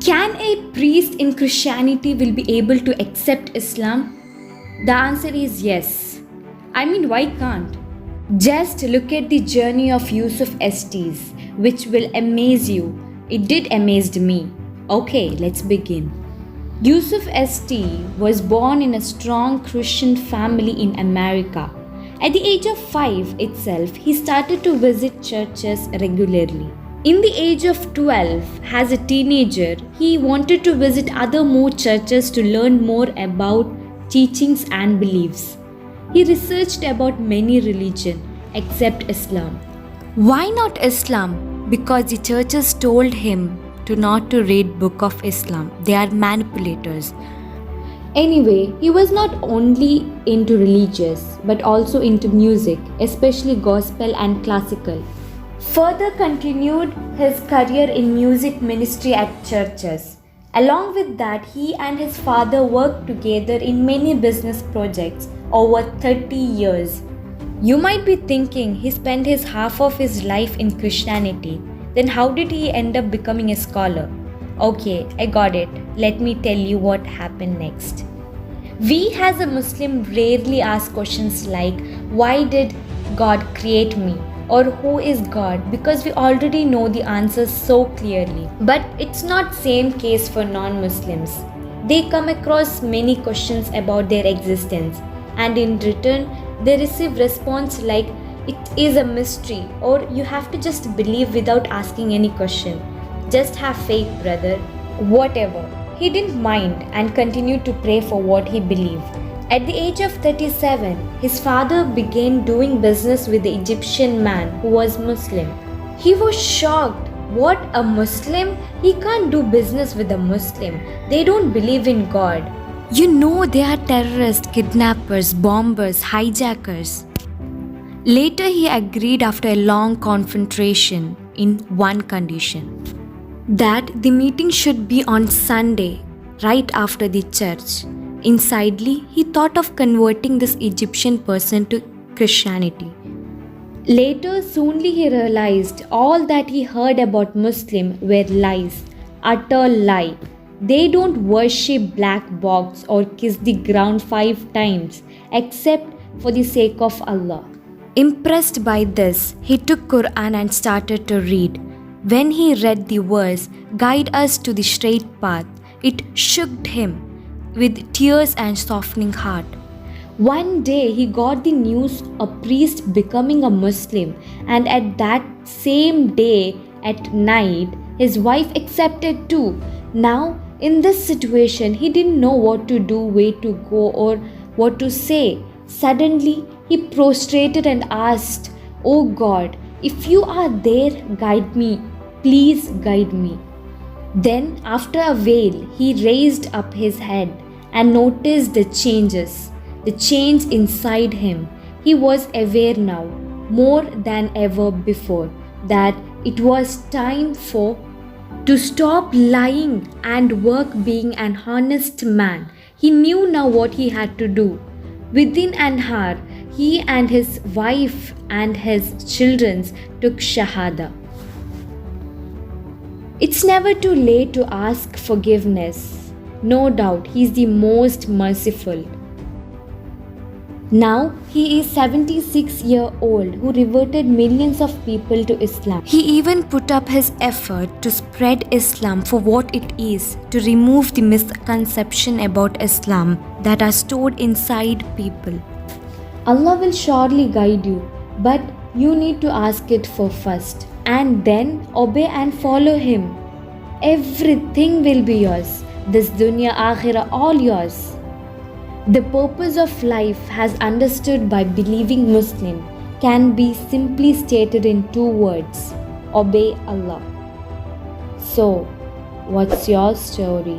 Can a priest in Christianity will be able to accept Islam? The answer is yes. I mean, why can't? Just look at the journey of Yusuf Estes, which will amaze you. It did amaze me. Okay, let's begin. Yusuf Estes was born in a strong Christian family in America. At the age of 5 itself, he started to visit churches regularly. In the age of 12, as a teenager, he wanted to visit other more churches to learn more about teachings and beliefs. He researched about many religions except Islam. Why not Islam? Because the churches told him not to read Book of Islam. They are manipulators. Anyway, he was not only into religious but also into music, especially gospel and classical. Further continued his career in music ministry at churches. Along with that, he and his father worked together in many business projects over 30 years. You might be thinking he spent half of his life in Christianity. Then how did he end up becoming a scholar? Okay, I got it. Let me tell you what happened next. We as a Muslim rarely ask questions like, why did God create me? Or who is God? Because we already know the answers so clearly. But it's not same case for non-Muslims. They come across many questions about their existence, and in return they receive response like it is a mystery, or you have to just believe without asking any question. Just have faith, brother. Whatever. He didn't mind and continued to pray for what he believed. At the age of 37, his father began doing business with the Egyptian man who was Muslim. He was shocked. What, a Muslim? He can't do business with a Muslim. They don't believe in God. You know they are terrorists, kidnappers, bombers, hijackers. Later he agreed after a long confrontation in one condition. That the meeting should be on Sunday, right after the church. Insidely, he thought of converting this Egyptian person to Christianity. Later, soonly he realized all that he heard about Muslims were lies, utter lie. They don't worship black box or kiss the ground 5 times, except for the sake of Allah. Impressed by this, he took Quran and started to read. When he read the verse, "Guide us to the straight path," it shook him with tears and softening heart. One day he got the news a priest becoming a Muslim, and at that same day at night his wife accepted too. Now in this situation he didn't know what to do, where to go or what to say. Suddenly he prostrated and asked, "Oh God, if you are there, guide me. Please guide me." Then after a while he raised up his head and noticed the change inside him. He was aware now, more than ever before, that it was time to stop lying and work being an honest man. He knew now what he had to do. Within an hour, he and his wife and his children took Shahada. It's never too late to ask forgiveness. No doubt, he is the most merciful. Now, he is 76-year-old who reverted millions of people to Islam. He even put up his effort to spread Islam for what it is, to remove the misconception about Islam that are stored inside people. Allah will surely guide you, but you need to ask it for first, and then obey and follow him. Everything will be yours. This dunya, akhirah, all yours. The purpose of life, as understood by believing Muslim, can be simply stated in 2 words: obey Allah. So, what's your story?